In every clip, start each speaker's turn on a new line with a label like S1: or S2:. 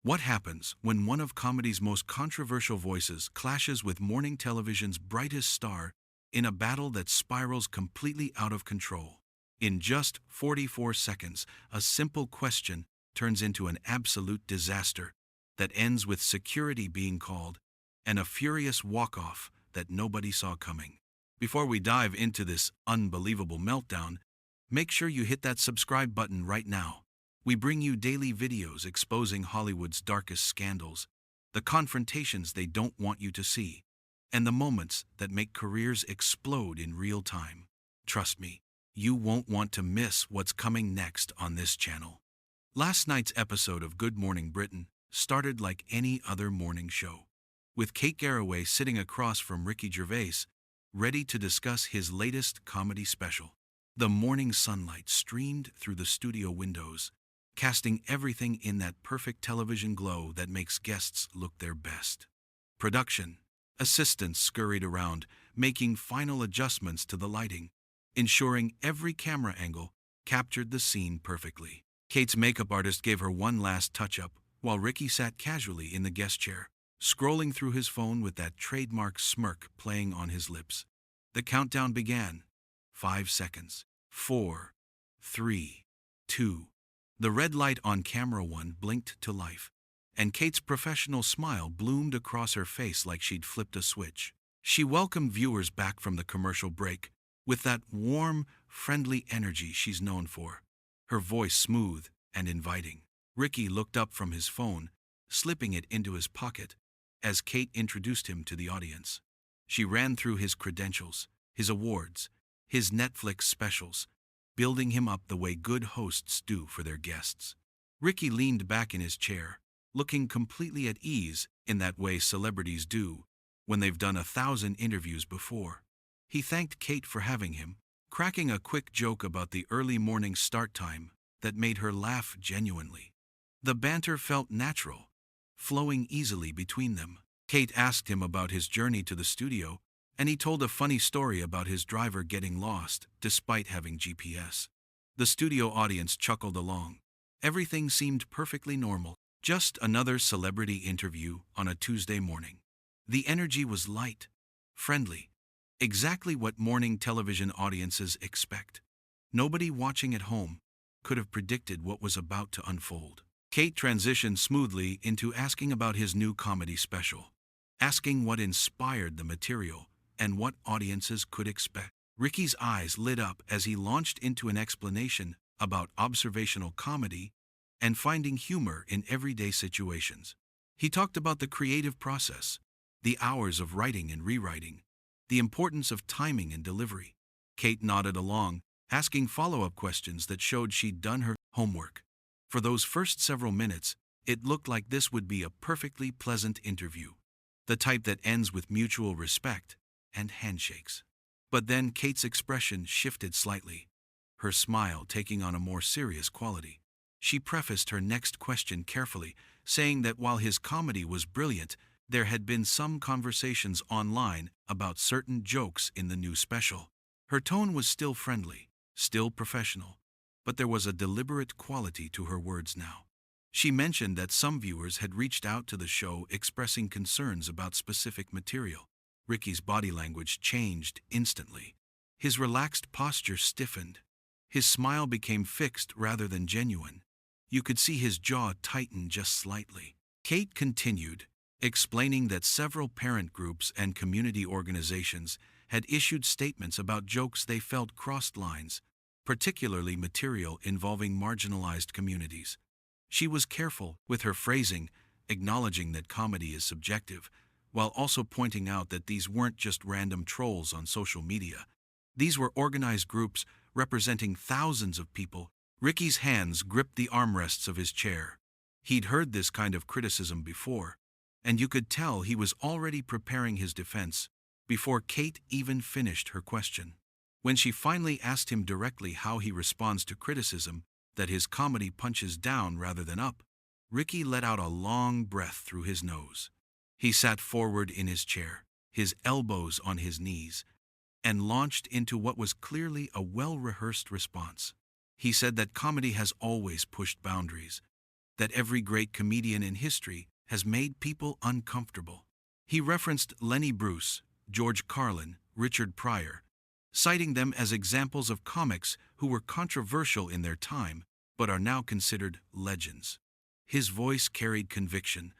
S1: What happens when one of comedy's most controversial voices clashes with morning television's brightest star in a battle that spirals completely out of control? In just 44 seconds, a simple question turns into an absolute disaster that ends with security being called and a furious walk-off that nobody saw coming. Before we dive into this unbelievable meltdown, make sure you hit that subscribe button right now. We bring you daily videos exposing Hollywood's darkest scandals, the confrontations they don't want you to see, and the moments that make careers explode in real time. Trust me, you won't want to miss what's coming next on this channel. Last night's episode of Good Morning Britain started like any other morning show, with Kate Garraway sitting across from Ricky Gervais, ready to discuss his latest comedy special. The morning sunlight streamed through the studio windows, casting everything in that perfect television glow that makes guests look their best. Production assistants scurried around, making final adjustments to the lighting, ensuring every camera angle captured the scene perfectly. Kate's makeup artist gave her one last touch-up, while Ricky sat casually in the guest chair, scrolling through his phone with that trademark smirk playing on his lips. The countdown began. 5 seconds. 4, 3, 2. The red light on camera one blinked to life, and Kate's professional smile bloomed across her face like she'd flipped a switch. She welcomed viewers back from the commercial break with that warm, friendly energy she's known for, her voice smooth and inviting. Ricky looked up from his phone, slipping it into his pocket, as Kate introduced him to the audience. She ran through his credentials, his awards, his Netflix specials, building him up the way good hosts do for their guests. Ricky leaned back in his chair, looking completely at ease in that way celebrities do when they've done 1,000 interviews before. He thanked Kate for having him, cracking a quick joke about the early morning start time that made her laugh genuinely. The banter felt natural, flowing easily between them. Kate asked him about his journey to the studio, and he told a funny story about his driver getting lost despite having GPS. The studio audience chuckled along. Everything seemed perfectly normal, just another celebrity interview on a Tuesday morning. The energy was light, friendly, exactly what morning television audiences expect. Nobody watching at home could have predicted what was about to unfold. Kate transitioned smoothly into asking about his new comedy special, asking what inspired the material and what audiences could expect. Ricky's eyes lit up as he launched into an explanation about observational comedy and finding humor in everyday situations. He talked about the creative process, the hours of writing and rewriting, the importance of timing and delivery. Kate nodded along, asking follow-up questions that showed she'd done her homework. For those first several minutes, it looked like this would be a perfectly pleasant interview, the type that ends with mutual respect and handshakes. But then Kate's expression shifted slightly, her smile taking on a more serious quality. She prefaced her next question carefully, saying that while his comedy was brilliant, there had been some conversations online about certain jokes in the new special. Her tone was still friendly, still professional, but there was a deliberate quality to her words now. She mentioned that some viewers had reached out to the show expressing concerns about specific material. Ricky's body language changed instantly. His relaxed posture stiffened. His smile became fixed rather than genuine. You could see his jaw tighten just slightly. Kate continued, explaining that several parent groups and community organizations had issued statements about jokes they felt crossed lines, particularly material involving marginalized communities. She was careful with her phrasing, acknowledging that comedy is subjective, while also pointing out that these weren't just random trolls on social media. These were organized groups representing thousands of people. Ricky's hands gripped the armrests of his chair. He'd heard this kind of criticism before, and you could tell he was already preparing his defense before Kate even finished her question. When she finally asked him directly how he responds to criticism, that his comedy punches down rather than up, Ricky let out a long breath through his nose. He sat forward in his chair, his elbows on his knees, and launched into what was clearly a well-rehearsed response. He said that comedy has always pushed boundaries, that every great comedian in history has made people uncomfortable. He referenced Lenny Bruce, George Carlin, Richard Pryor, citing them as examples of comics who were controversial in their time but are now considered legends. His voice carried conviction,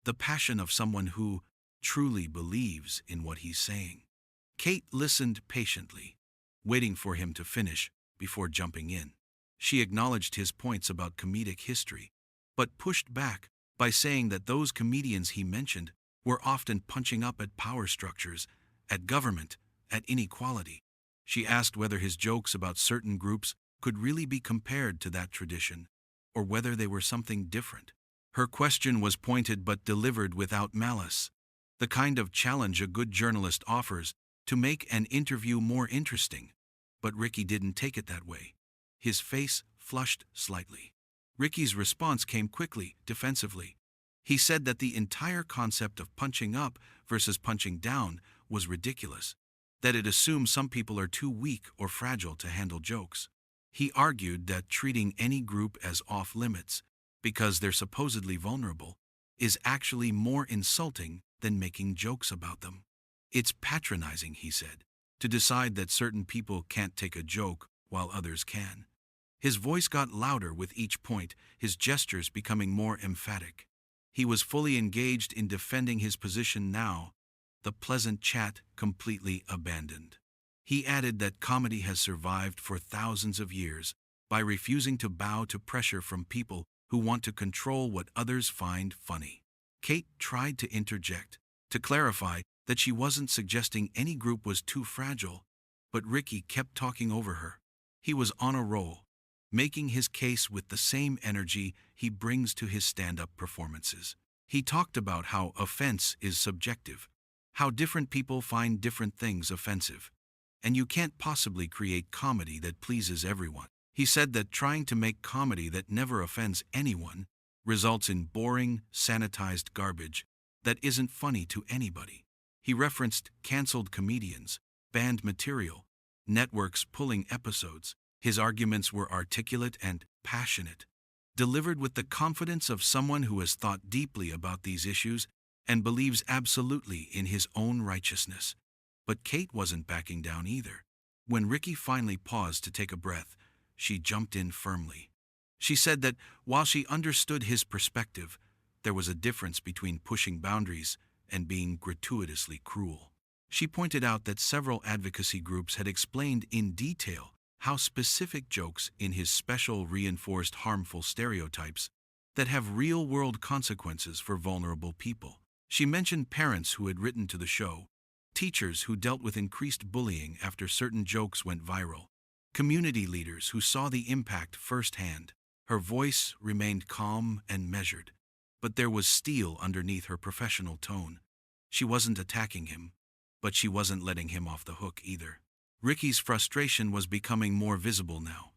S1: the passion of someone who truly believes in what he's saying. Kate listened patiently, waiting for him to finish before jumping in. She acknowledged his points about comedic history, but pushed back by saying that those comedians he mentioned were often punching up at power structures, at government, at inequality. She asked whether his jokes about certain groups could really be compared to that tradition, or whether they were something different. Her question was pointed but delivered without malice, the kind of challenge a good journalist offers to make an interview more interesting. But Ricky didn't take it that way. His face flushed slightly. Ricky's response came quickly, defensively. He said that the entire concept of punching up versus punching down was ridiculous, that it assumes some people are too weak or fragile to handle jokes. He argued that treating any group as off-limits, because they're supposedly vulnerable, is actually more insulting than making jokes about them. It's patronizing, he said, to decide that certain people can't take a joke while others can. His voice got louder with each point, his gestures becoming more emphatic. He was fully engaged in defending his position now, the pleasant chat completely abandoned. He added that comedy has survived for thousands of years by refusing to bow to pressure from people who want to control what others find funny. Kate tried to interject, to clarify that she wasn't suggesting any group was too fragile, but Ricky kept talking over her. He was on a roll, making his case with the same energy he brings to his stand-up performances. He talked about how offense is subjective, how different people find different things offensive, and you can't possibly create comedy that pleases everyone. He said that trying to make comedy that never offends anyone results in boring, sanitized garbage that isn't funny to anybody. He referenced canceled comedians, banned material, networks pulling episodes. His arguments were articulate and passionate, delivered with the confidence of someone who has thought deeply about these issues and believes absolutely in his own righteousness. But Kate wasn't backing down either. When Ricky finally paused to take a breath, she jumped in firmly. She said that while she understood his perspective, there was a difference between pushing boundaries and being gratuitously cruel. She pointed out that several advocacy groups had explained in detail how specific jokes in his special reinforced harmful stereotypes that have real-world consequences for vulnerable people. She mentioned parents who had written to the show, teachers who dealt with increased bullying after certain jokes went viral, community leaders who saw the impact firsthand. Her voice remained calm and measured, but there was steel underneath her professional tone. She wasn't attacking him, but she wasn't letting him off the hook either. Ricky's frustration was becoming more visible now.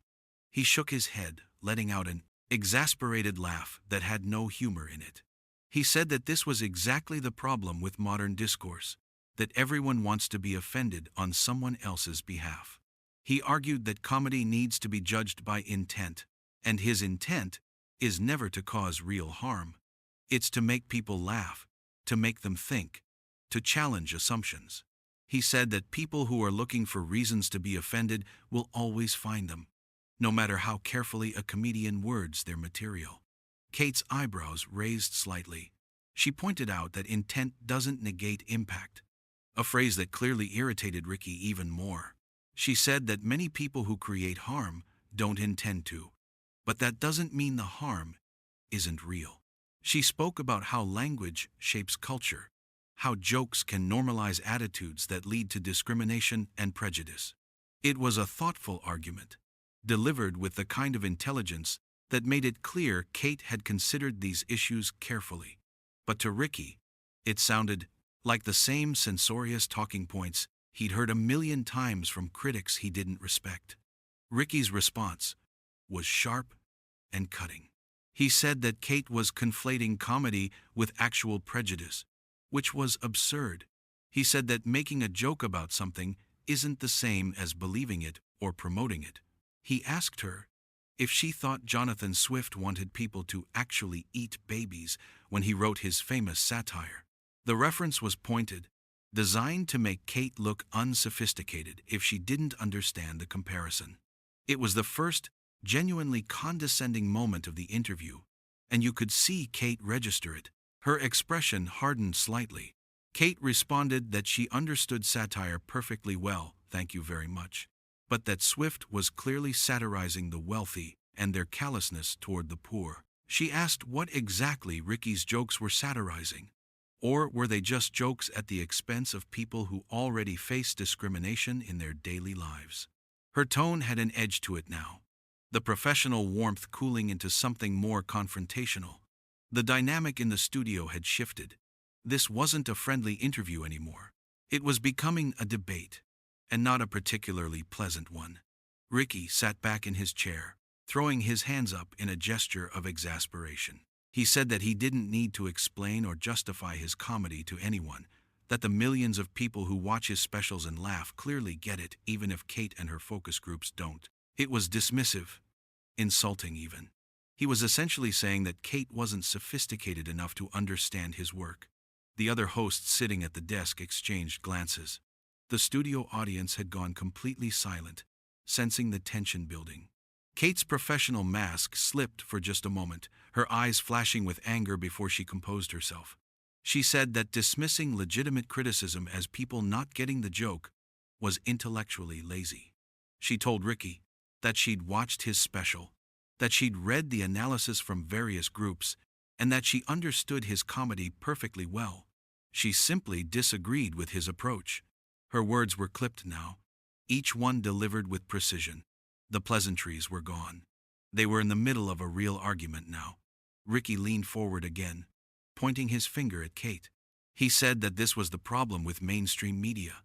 S1: He shook his head, letting out an exasperated laugh that had no humor in it. He said that this was exactly the problem with modern discourse, that everyone wants to be offended on someone else's behalf. He argued that comedy needs to be judged by intent, and his intent is never to cause real harm. It's to make people laugh, to make them think, to challenge assumptions. He said that people who are looking for reasons to be offended will always find them, no matter how carefully a comedian words their material. Kate's eyebrows raised slightly. She pointed out that intent doesn't negate impact, a phrase that clearly irritated Ricky even more. She said that many people who create harm don't intend to, but that doesn't mean the harm isn't real. She spoke about how language shapes culture, how jokes can normalize attitudes that lead to discrimination and prejudice. It was a thoughtful argument, delivered with the kind of intelligence that made it clear Kate had considered these issues carefully. But to Ricky, it sounded like the same censorious talking points he'd heard a million times from critics he didn't respect. Ricky's response was sharp and cutting. He said that Kate was conflating comedy with actual prejudice, which was absurd. He said that making a joke about something isn't the same as believing it or promoting it. He asked her if she thought Jonathan Swift wanted people to actually eat babies when he wrote his famous satire. The reference was pointed, designed to make Kate look unsophisticated if she didn't understand the comparison. It was the first, genuinely condescending moment of the interview, and you could see Kate register it. Her expression hardened slightly. Kate responded that she understood satire perfectly well, thank you very much, but that Swift was clearly satirizing the wealthy and their callousness toward the poor. She asked what exactly Ricky's jokes were satirizing. Or were they just jokes at the expense of people who already face discrimination in their daily lives? Her tone had an edge to it now, the professional warmth cooling into something more confrontational. The dynamic in the studio had shifted. This wasn't a friendly interview anymore. It was becoming a debate, and not a particularly pleasant one. Ricky sat back in his chair, throwing his hands up in a gesture of exasperation. He said that he didn't need to explain or justify his comedy to anyone, that the millions of people who watch his specials and laugh clearly get it, even if Kate and her focus groups don't. It was dismissive, insulting even. He was essentially saying that Kate wasn't sophisticated enough to understand his work. The other hosts sitting at the desk exchanged glances. The studio audience had gone completely silent, sensing the tension building. Kate's professional mask slipped for just a moment, her eyes flashing with anger before she composed herself. She said that dismissing legitimate criticism as people not getting the joke was intellectually lazy. She told Ricky that she'd watched his special, that she'd read the analysis from various groups, and that she understood his comedy perfectly well. She simply disagreed with his approach. Her words were clipped now, each one delivered with precision. The pleasantries were gone. They were in the middle of a real argument now. Ricky leaned forward again, pointing his finger at Kate. He said that this was the problem with mainstream media,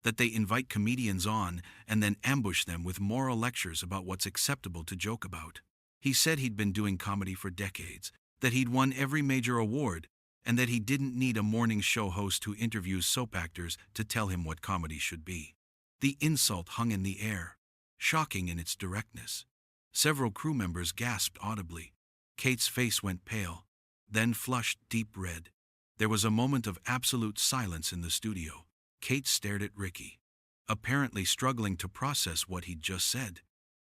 S1: that they invite comedians on and then ambush them with moral lectures about what's acceptable to joke about. He said he'd been doing comedy for decades, that he'd won every major award, and that he didn't need a morning show host who interviews soap actors to tell him what comedy should be. The insult hung in the air, shocking in its directness. Several crew members gasped audibly. Kate's face went pale, then flushed deep red. There was a moment of absolute silence in the studio. Kate stared at Ricky, apparently struggling to process what he'd just said.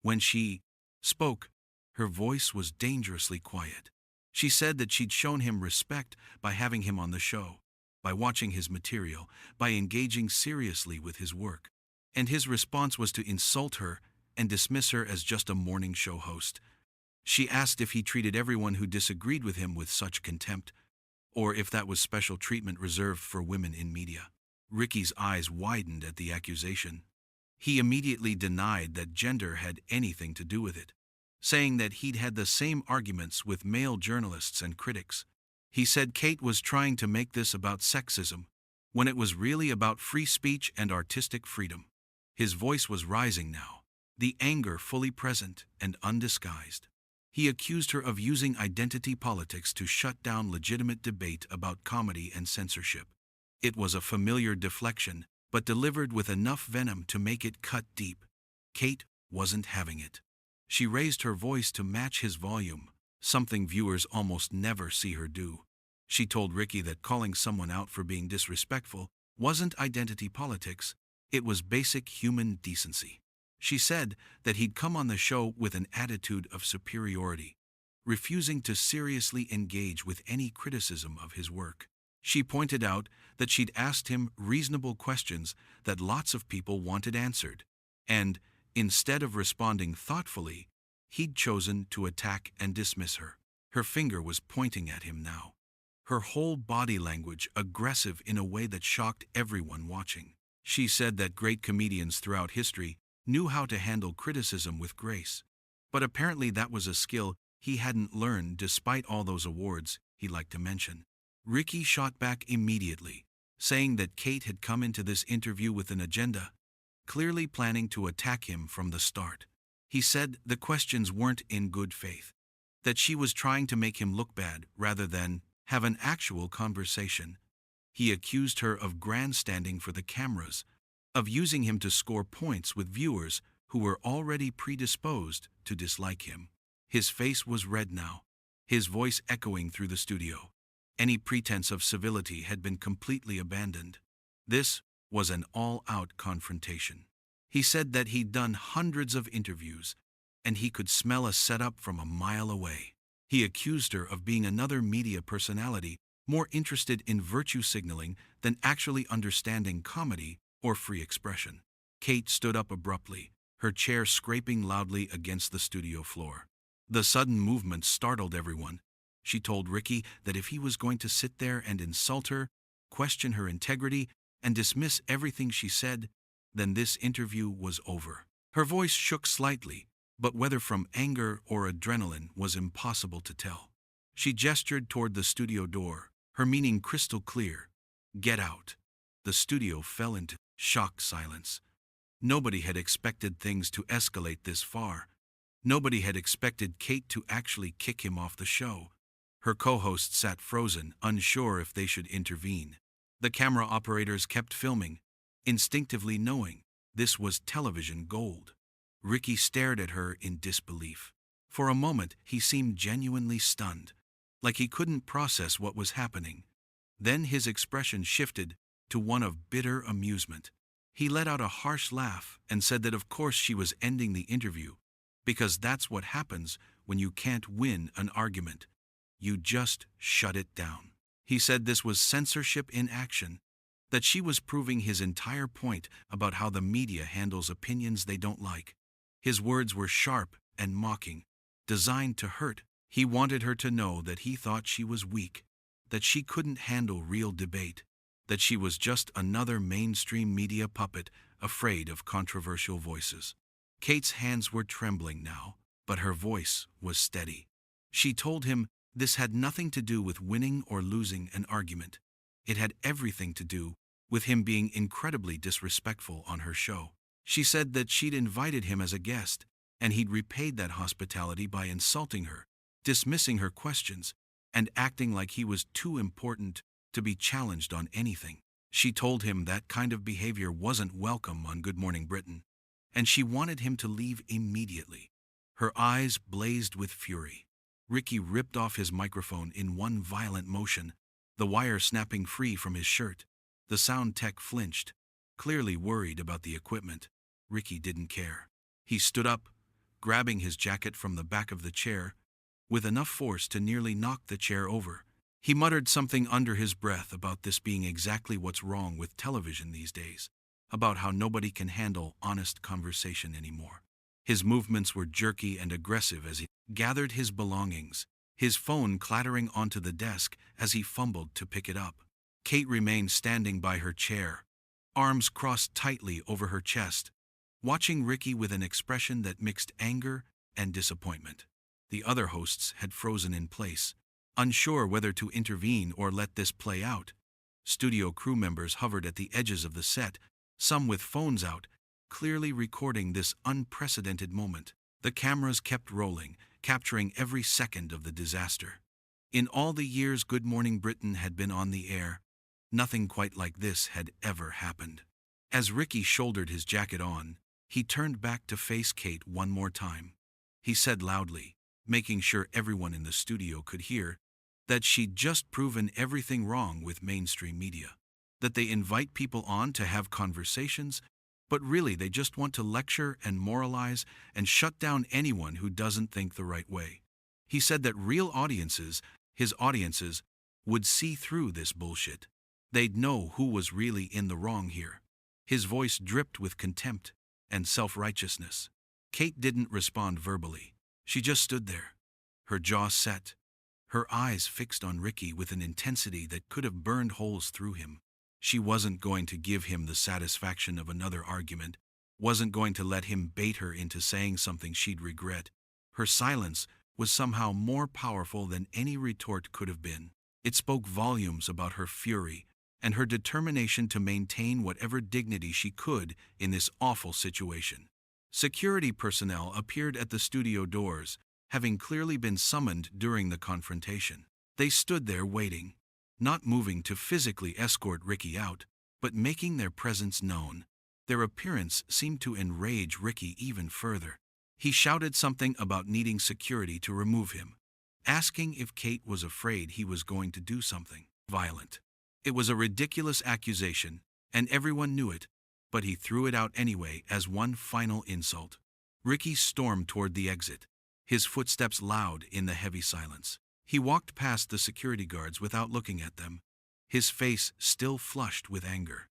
S1: When she spoke, her voice was dangerously quiet. She said that she'd shown him respect by having him on the show, by watching his material, by engaging seriously with his work. And his response was to insult her and dismiss her as just a morning show host. She asked if he treated everyone who disagreed with him with such contempt, or if that was special treatment reserved for women in media. Ricky's eyes widened at the accusation. He immediately denied that gender had anything to do with it, saying that he'd had the same arguments with male journalists and critics. He said Kate was trying to make this about sexism, when it was really about free speech and artistic freedom. His voice was rising now, the anger fully present and undisguised. He accused her of using identity politics to shut down legitimate debate about comedy and censorship. It was a familiar deflection, but delivered with enough venom to make it cut deep. Kate wasn't having it. She raised her voice to match his volume, something viewers almost never see her do. She told Ricky that calling someone out for being disrespectful wasn't identity politics, it was basic human decency. She said that he'd come on the show with an attitude of superiority, refusing to seriously engage with any criticism of his work. She pointed out that she'd asked him reasonable questions that lots of people wanted answered, and, instead of responding thoughtfully, he'd chosen to attack and dismiss her. Her finger was pointing at him now, her whole body language aggressive in a way that shocked everyone watching. She said that great comedians throughout history knew how to handle criticism with grace, but apparently that was a skill he hadn't learned despite all those awards he liked to mention. Ricky shot back immediately, saying that Kate had come into this interview with an agenda, clearly planning to attack him from the start. He said the questions weren't in good faith, that she was trying to make him look bad rather than have an actual conversation. He accused her of grandstanding for the cameras, of using him to score points with viewers who were already predisposed to dislike him. His face was red now, his voice echoing through the studio. Any pretense of civility had been completely abandoned. This was an all-out confrontation. He said that he'd done hundreds of interviews, and he could smell a setup from a mile away. He accused her of being another media personality, more interested in virtue signaling than actually understanding comedy or free expression. Kate stood up abruptly, her chair scraping loudly against the studio floor. The sudden movement startled everyone. She told Ricky that if he was going to sit there and insult her, question her integrity, and dismiss everything she said, then this interview was over. Her voice shook slightly, but whether from anger or adrenaline was impossible to tell. She gestured toward the studio door, her meaning crystal clear. "Get out." The studio fell into shocked silence. Nobody had expected things to escalate this far. Nobody had expected Kate to actually kick him off the show. Her co-host sat frozen, unsure if they should intervene. The camera operators kept filming, instinctively knowing this was television gold. Ricky stared at her in disbelief. For a moment, he seemed genuinely stunned, like he couldn't process what was happening. Then his expression shifted to one of bitter amusement. He let out a harsh laugh and said that of course she was ending the interview, because that's what happens when you can't win an argument. You just shut it down. He said this was censorship in action, that she was proving his entire point about how the media handles opinions they don't like. His words were sharp and mocking, designed to hurt. He wanted her to know that he thought she was weak, that she couldn't handle real debate, that she was just another mainstream media puppet afraid of controversial voices. Kate's hands were trembling now, but her voice was steady. She told him this had nothing to do with winning or losing an argument. It had everything to do with him being incredibly disrespectful on her show. She said that she'd invited him as a guest, and he'd repaid that hospitality by insulting her, dismissing her questions, and acting like he was too important to be challenged on anything. She told him that kind of behavior wasn't welcome on Good Morning Britain, and she wanted him to leave immediately. Her eyes blazed with fury. Ricky ripped off his microphone in one violent motion, the wire snapping free from his shirt. The sound tech flinched, clearly worried about the equipment. Ricky didn't care. He stood up, grabbing his jacket from the back of the chair, with enough force to nearly knock the chair over. He muttered something under his breath about this being exactly what's wrong with television these days, about how nobody can handle honest conversation anymore. His movements were jerky and aggressive as he gathered his belongings, his phone clattering onto the desk as he fumbled to pick it up. Kate remained standing by her chair, arms crossed tightly over her chest, watching Ricky with an expression that mixed anger and disappointment. The other hosts had frozen in place, unsure whether to intervene or let this play out. Studio crew members hovered at the edges of the set, some with phones out, clearly recording this unprecedented moment. The cameras kept rolling, capturing every second of the disaster. In all the years Good Morning Britain had been on the air, nothing quite like this had ever happened. As Ricky shouldered his jacket on, he turned back to face Kate one more time. He said loudly, making sure everyone in the studio could hear, that she'd just proven everything wrong with mainstream media. That they invite people on to have conversations, but really they just want to lecture and moralize and shut down anyone who doesn't think the right way. He said that real audiences, his audiences, would see through this bullshit. They'd know who was really in the wrong here. His voice dripped with contempt and self-righteousness. Kate didn't respond verbally. She just stood there, her jaw set, her eyes fixed on Ricky with an intensity that could have burned holes through him. She wasn't going to give him the satisfaction of another argument, wasn't going to let him bait her into saying something she'd regret. Her silence was somehow more powerful than any retort could have been. It spoke volumes about her fury and her determination to maintain whatever dignity she could in this awful situation. Security personnel appeared at the studio doors, having clearly been summoned during the confrontation. They stood there waiting, not moving to physically escort Ricky out, but making their presence known. Their appearance seemed to enrage Ricky even further. He shouted something about needing security to remove him, asking if Kate was afraid he was going to do something violent. It was a ridiculous accusation, and everyone knew it, but he threw it out anyway as one final insult. Ricky stormed toward the exit, his footsteps loud in the heavy silence. He walked past the security guards without looking at them, his face still flushed with anger.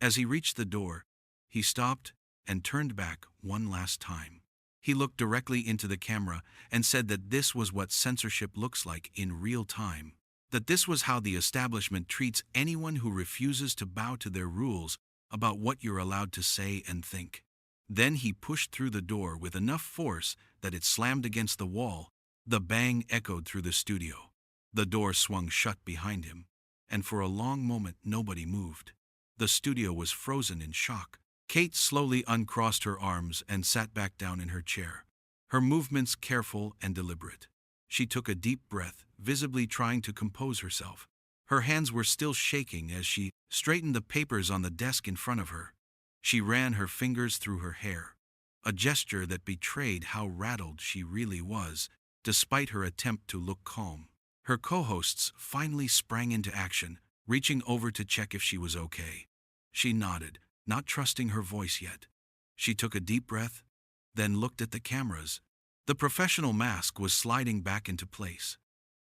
S1: As he reached the door, he stopped and turned back one last time. He looked directly into the camera and said that this was what censorship looks like in real time, that this was how the establishment treats anyone who refuses to bow to their rules about what you're allowed to say and think. Then he pushed through the door with enough force that it slammed against the wall. The bang echoed through the studio. The door swung shut behind him, and for a long moment nobody moved. The studio was frozen in shock. Kate slowly uncrossed her arms and sat back down in her chair, her movements careful and deliberate. She took a deep breath, visibly trying to compose herself. Her hands were still shaking as she straightened the papers on the desk in front of her. She ran her fingers through her hair, a gesture that betrayed how rattled she really was, despite her attempt to look calm. Her co-hosts finally sprang into action, reaching over to check if she was okay. She nodded, not trusting her voice yet. She took a deep breath, then looked at the cameras. The professional mask was sliding back into place.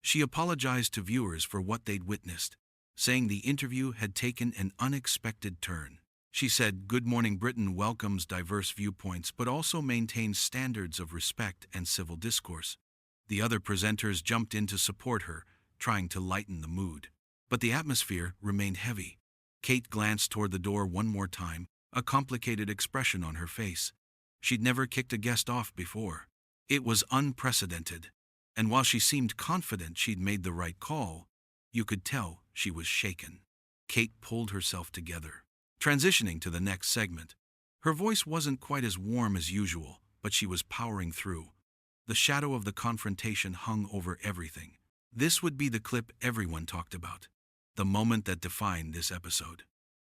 S1: She apologized to viewers for what they'd witnessed, saying the interview had taken an unexpected turn. She said Good Morning Britain welcomes diverse viewpoints but also maintains standards of respect and civil discourse. The other presenters jumped in to support her, trying to lighten the mood. But the atmosphere remained heavy. Kate glanced toward the door one more time, a complicated expression on her face. She'd never kicked a guest off before. It was unprecedented. And while she seemed confident she'd made the right call, you could tell she was shaken. Kate pulled herself together. Transitioning to the next segment, her voice wasn't quite as warm as usual, but she was powering through. The shadow of the confrontation hung over everything. This would be the clip everyone talked about, the moment that defined this episode.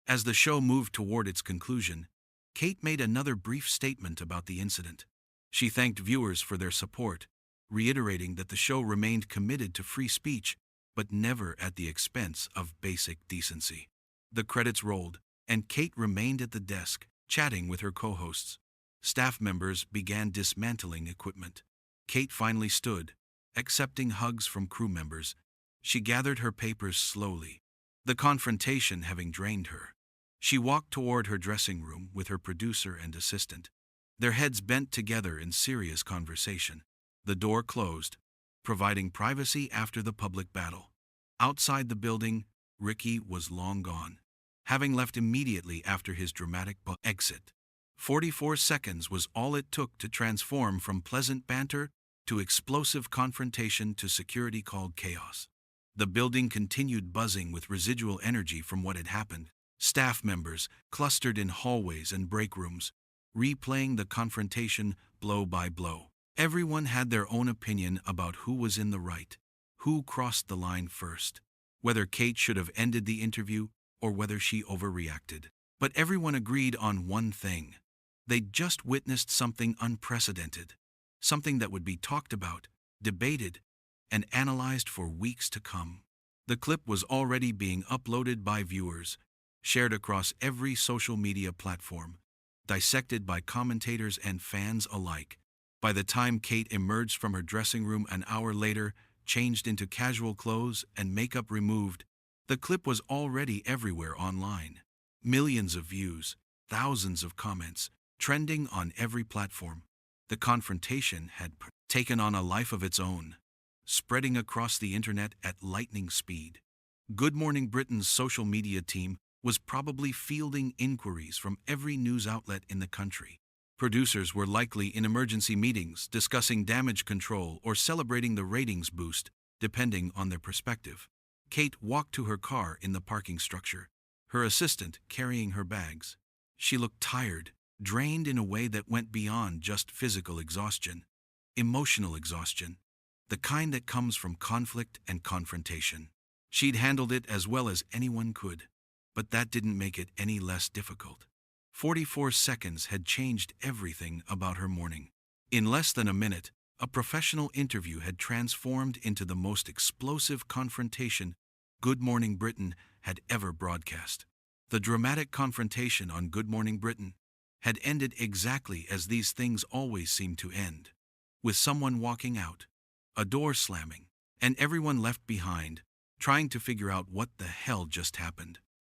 S1: As the show moved toward its conclusion, Kate made another brief statement about the incident. She thanked viewers for their support, reiterating that the show remained committed to free speech, but never at the expense of basic decency. The credits rolled, and Kate remained at the desk, chatting with her co-hosts. Staff members began dismantling equipment. Kate finally stood, accepting hugs from crew members. She gathered her papers slowly, the confrontation having drained her. She walked toward her dressing room with her producer and assistant, their heads bent together in serious conversation. The door closed, providing privacy after the public battle. Outside the building, Ricky was long gone, having left immediately after his dramatic exit. 44 seconds was all it took to transform from pleasant banter to explosive confrontation to security called chaos. The building continued buzzing with residual energy from what had happened. Staff members clustered in hallways and break rooms, replaying the confrontation blow by blow. Everyone had their own opinion about who was in the right, who crossed the line first, whether Kate should have ended the interview or whether she overreacted. But everyone agreed on one thing. They'd just witnessed something unprecedented, something that would be talked about, debated, and analyzed for weeks to come. The clip was already being uploaded by viewers, shared across every social media platform, dissected by commentators and fans alike. By the time Kate emerged from her dressing room an hour later, changed into casual clothes and makeup removed, the clip was already everywhere online. Millions of views, thousands of comments, trending on every platform. The confrontation had taken on a life of its own, spreading across the internet at lightning speed. Good Morning Britain's social media team was probably fielding inquiries from every news outlet in the country. Producers were likely in emergency meetings discussing damage control or celebrating the ratings boost, depending on their perspective. Kate walked to her car in the parking structure, her assistant carrying her bags. She looked tired, drained in a way that went beyond just physical exhaustion. Emotional exhaustion, the kind that comes from conflict and confrontation. She'd handled it as well as anyone could, but that didn't make it any less difficult. 44 seconds had changed everything about her morning. In less than a minute, a professional interview had transformed into the most explosive confrontation Good Morning Britain had ever broadcast. The dramatic confrontation on Good Morning Britain had ended exactly as these things always seem to end, with someone walking out, a door slamming, and everyone left behind, trying to figure out what the hell just happened.